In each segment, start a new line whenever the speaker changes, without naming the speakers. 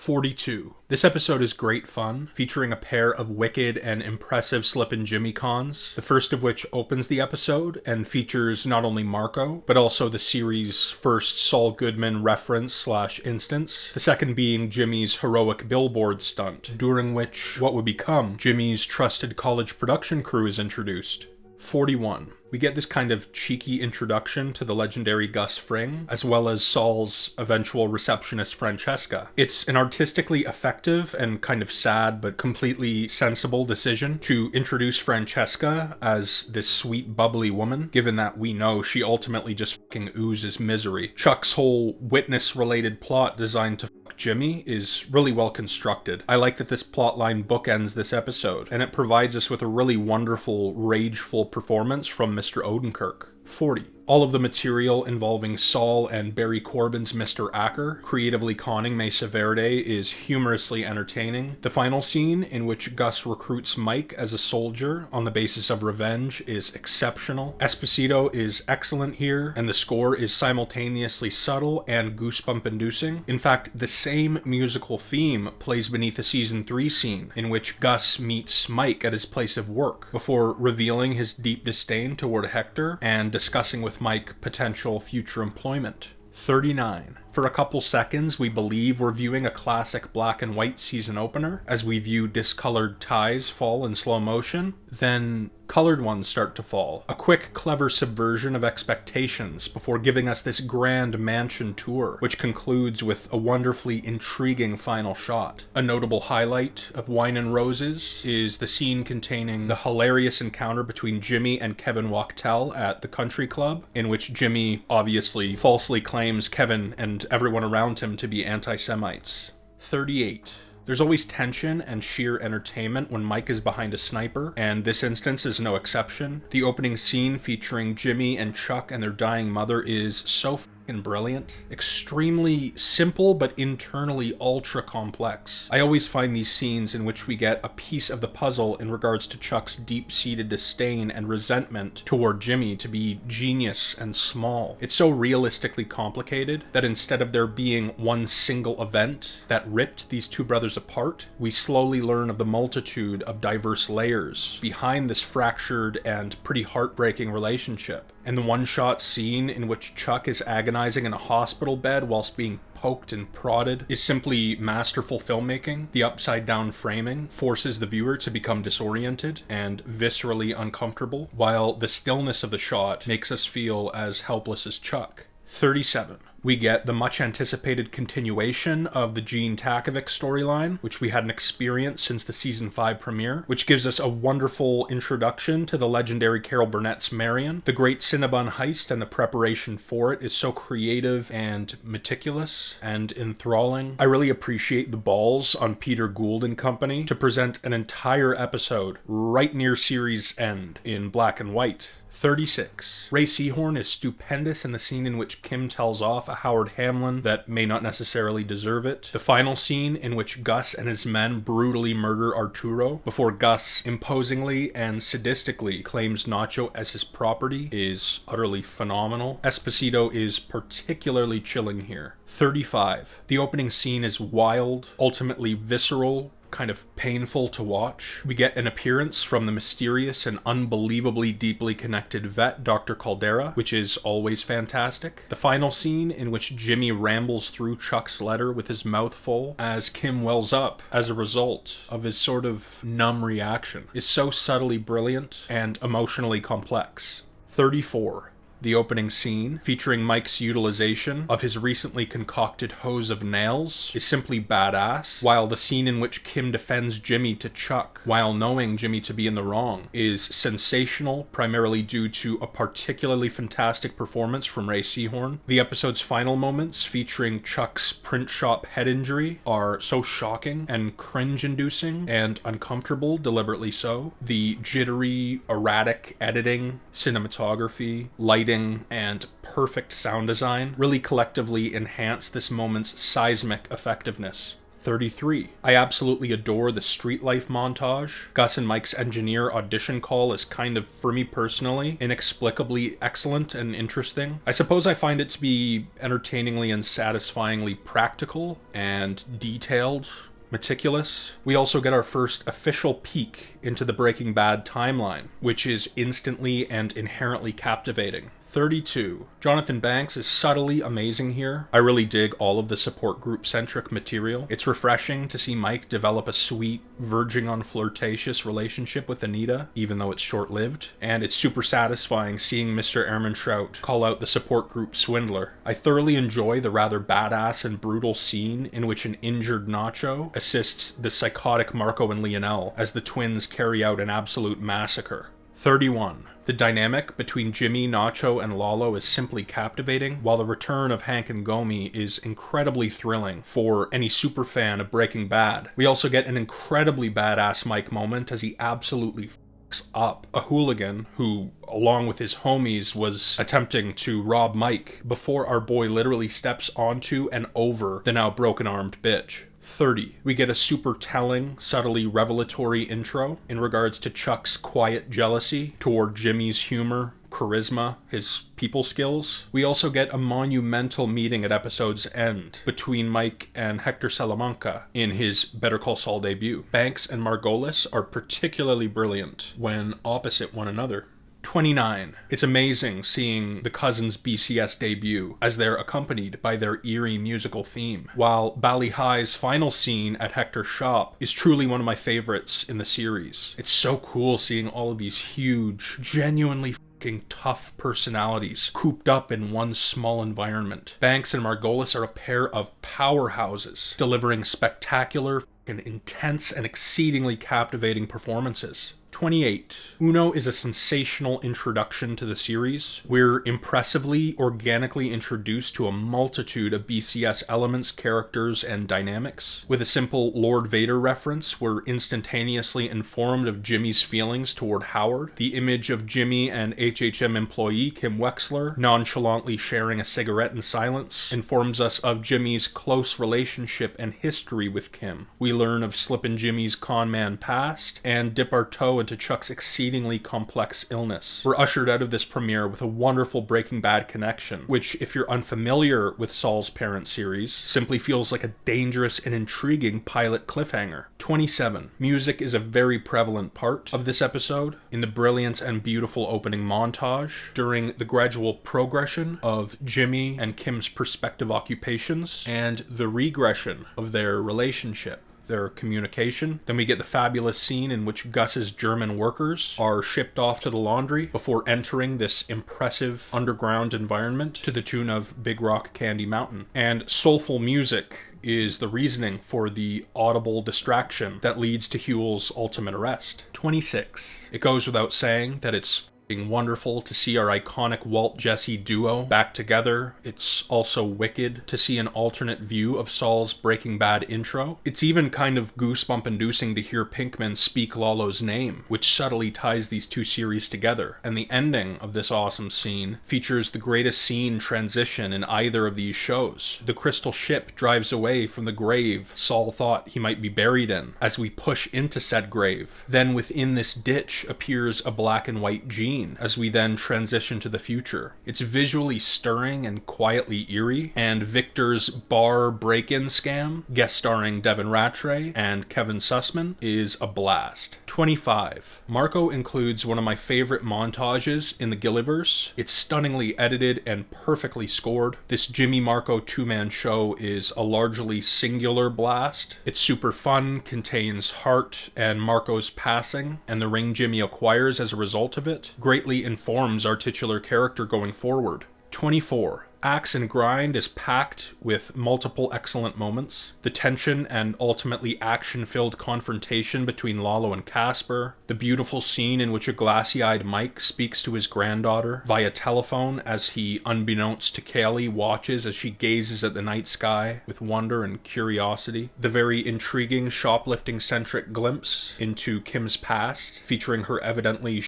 42. This episode is great fun, featuring a pair of wicked and impressive Slippin' Jimmy cons, the first of which opens the episode and features not only Marco, but also the series' first Saul Goodman reference/instance, the second being Jimmy's heroic billboard stunt, during which what would become Jimmy's trusted college production crew is introduced. 41. We get this kind of cheeky introduction to the legendary Gus Fring, as well as Saul's eventual receptionist Francesca. It's an artistically effective and kind of sad but completely sensible decision to introduce Francesca as this sweet, bubbly woman, given that we know she ultimately just fucking oozes misery. Chuck's whole witness-related plot designed to fuck Jimmy is really well constructed. I like that this plotline bookends this episode, and it provides us with a really wonderful, rageful performance from Mr. Odenkirk. 40. All of the material involving Saul and Barry Corbin's Mr. Acker, creatively conning Mesa Verde, is humorously entertaining. The final scene, in which Gus recruits Mike as a soldier on the basis of revenge, is exceptional. Esposito is excellent here, and the score is simultaneously subtle and goosebump-inducing. In fact, the same musical theme plays beneath a Season 3 scene, in which Gus meets Mike at his place of work, before revealing his deep disdain toward Hector and discussing with Mike potential future employment. 39. For a couple seconds, we believe we're viewing a classic black and white season opener, as we view discolored ties fall in slow motion. Then colored ones start to fall. A quick, clever subversion of expectations before giving us this grand mansion tour, which concludes with a wonderfully intriguing final shot. A notable highlight of Wine and Roses is the scene containing the hilarious encounter between Jimmy and Kevin Wachtel at the country club, in which Jimmy obviously falsely claims Kevin and everyone around him to be anti-Semites. 38. There's always tension and sheer entertainment when Mike is behind a sniper, and this instance is no exception. The opening scene featuring Jimmy and Chuck and their dying mother is so fucking brilliant. Extremely simple, but internally ultra complex. I always find these scenes in which we get a piece of the puzzle in regards to Chuck's deep-seated disdain and resentment toward Jimmy to be genius and small. It's so realistically complicated that instead of there being one single event that ripped these two brothers apart, we slowly learn of the multitude of diverse layers behind this fractured and pretty heartbreaking relationship. And the one-shot scene in which Chuck is agonizing in a hospital bed whilst being poked and prodded is simply masterful filmmaking. The upside-down framing forces the viewer to become disoriented and viscerally uncomfortable, while the stillness of the shot makes us feel as helpless as Chuck. 37. We get the much-anticipated continuation of the Gene Takovic storyline, which we hadn't experienced since the Season 5 premiere, which gives us a wonderful introduction to the legendary Carol Burnett's Marion. The Great Cinnabon heist and the preparation for it is so creative and meticulous and enthralling. I really appreciate the balls on Peter Gould and company to present an entire episode right near series end in black and white. 36. Ray Seahorn is stupendous in the scene in which Kim tells off a Howard Hamlin that may not necessarily deserve it. The final scene in which Gus and his men brutally murder Arturo before Gus imposingly and sadistically claims Nacho as his property is utterly phenomenal. Esposito is particularly chilling here. 35. The opening scene is wild, ultimately visceral, kind of painful to watch. We get an appearance from the mysterious and unbelievably deeply connected vet, Dr. Caldera, which is always fantastic. The final scene in which Jimmy rambles through Chuck's letter with his mouth full as Kim wells up as a result of his sort of numb reaction is so subtly brilliant and emotionally complex. 34. The opening scene, featuring Mike's utilization of his recently concocted hose of nails, is simply badass, while the scene in which Kim defends Jimmy to Chuck, while knowing Jimmy to be in the wrong, is sensational, primarily due to a particularly fantastic performance from Ray Seahorn. The episode's final moments, featuring Chuck's print shop head injury, are so shocking and cringe-inducing and uncomfortable, deliberately so. The jittery, erratic editing, cinematography, lighting, and perfect sound design really collectively enhance this moment's seismic effectiveness. 33. I absolutely adore the street life montage. Gus and Mike's engineer audition call is kind of, for me personally, inexplicably excellent and interesting. I suppose I find it to be entertainingly and satisfyingly practical and detailed. Meticulous. We also get our first official peek into the Breaking Bad timeline, which is instantly and inherently captivating. 32. Jonathan Banks is subtly amazing here. I really dig all of the support group-centric material. It's refreshing to see Mike develop a sweet, verging on flirtatious relationship with Anita, even though it's short-lived. And it's super satisfying seeing Mr. Ehrmantraut call out the support group swindler. I thoroughly enjoy the rather badass and brutal scene in which an injured Nacho assists the psychotic Marco and Lionel as the twins carry out an absolute massacre. 31. The dynamic between Jimmy, Nacho, and Lalo is simply captivating, while the return of Hank and Gomi is incredibly thrilling for any superfan of Breaking Bad. We also get an incredibly badass Mike moment as he absolutely f***s up a hooligan who, along with his homies, was attempting to rob Mike before our boy literally steps onto and over the now broken-armed bitch. 30. We get a super telling, subtly revelatory intro in regards to Chuck's quiet jealousy toward Jimmy's humor, charisma, his people skills. We also get a monumental meeting at episode's end between Mike and Hector Salamanca in his Better Call Saul debut. Banks and Margolis are particularly brilliant when opposite one another. 29. It's amazing seeing the Cousins' BCS debut as they're accompanied by their eerie musical theme, while Bali High's final scene at Hector's shop is truly one of my favorites in the series. It's so cool seeing all of these huge, genuinely fucking tough personalities cooped up in one small environment. Banks and Margolis are a pair of powerhouses, delivering spectacular, fucking intense, and exceedingly captivating performances. 28. Uno is a sensational introduction to the series. We're impressively, organically introduced to a multitude of BCS elements, characters, and dynamics. With a simple Lord Vader reference, we're instantaneously informed of Jimmy's feelings toward Howard. The image of Jimmy and HHM employee Kim Wexler nonchalantly sharing a cigarette in silence informs us of Jimmy's close relationship and history with Kim. We learn of Slippin' Jimmy's con man past and dip our toe into Chuck's exceedingly complex illness. We're ushered out of this premiere with a wonderful Breaking Bad connection, which, if you're unfamiliar with Saul's parent series, simply feels like a dangerous and intriguing pilot cliffhanger. 27. Music is a very prevalent part of this episode in the brilliant and beautiful opening montage during the gradual progression of Jimmy and Kim's prospective occupations and the regression of their relationship. Their communication. Then we get the fabulous scene in which Gus's German workers are shipped off to the laundry before entering this impressive underground environment to the tune of Big Rock Candy Mountain. And soulful music is the reasoning for the audible distraction that leads to Huel's ultimate arrest. 26. It goes without saying that it's wonderful to see our iconic Walt-Jesse duo back together. It's also wicked to see an alternate view of Saul's Breaking Bad intro. It's even kind of goosebump-inducing to hear Pinkman speak Lalo's name, which subtly ties these two series together. And the ending of this awesome scene features the greatest scene transition in either of these shows. The crystal ship drives away from the grave Saul thought he might be buried in as we push into said grave. Then within this ditch appears a black and white Jeep as we then transition to the future. It's visually stirring and quietly eerie, and Victor's bar break-in scam, guest starring Devin Rattray and Kevin Sussman, is a blast. 25. Marco includes one of my favorite montages in the Gilliverse. It's stunningly edited and perfectly scored. This Jimmy Marco two-man show is a largely singular blast. It's super fun, contains heart and Marco's passing, and the ring Jimmy acquires as a result of it greatly informs our titular character going forward. 24. Axe and Grind is packed with multiple excellent moments. The tension and ultimately action-filled confrontation between Lalo and Casper. The beautiful scene in which a glassy-eyed Mike speaks to his granddaughter via telephone as he, unbeknownst to Kaylee, watches as she gazes at the night sky with wonder and curiosity. The very intriguing shoplifting-centric glimpse into Kim's past, featuring her evidently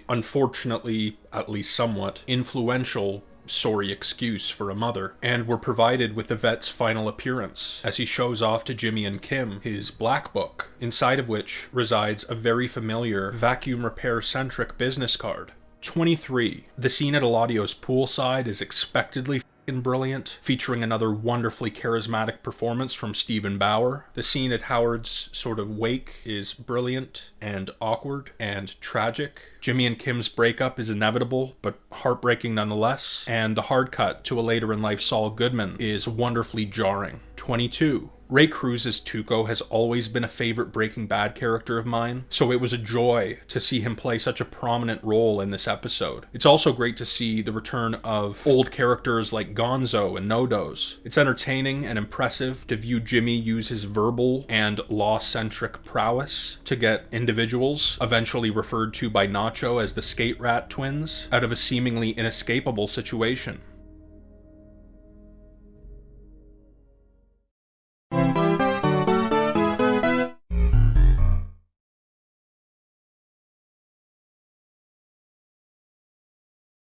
unfortunately, at least somewhat, influential sorry excuse for a mother. And we're provided with the vet's final appearance as he shows off to Jimmy and Kim his black book, inside of which resides a very familiar vacuum repair-centric business card. 23. The scene at Eladio's poolside is expectedly brilliant, featuring another wonderfully charismatic performance from Stephen Bauer. The scene at Howard's sort of wake is brilliant and awkward and tragic. Jimmy and Kim's breakup is inevitable, but heartbreaking nonetheless, and the hard cut to a later-in-life Saul Goodman is wonderfully jarring. 22. Ray Cruz's Tuco has always been a favorite Breaking Bad character of mine, so it was a joy to see him play such a prominent role in this episode. It's also great to see the return of old characters like Gonzo and Nodos. It's entertaining and impressive to view Jimmy use his verbal and law-centric prowess to get individuals, eventually referred to by Nacho as the Skate Rat twins, out of a seemingly inescapable situation.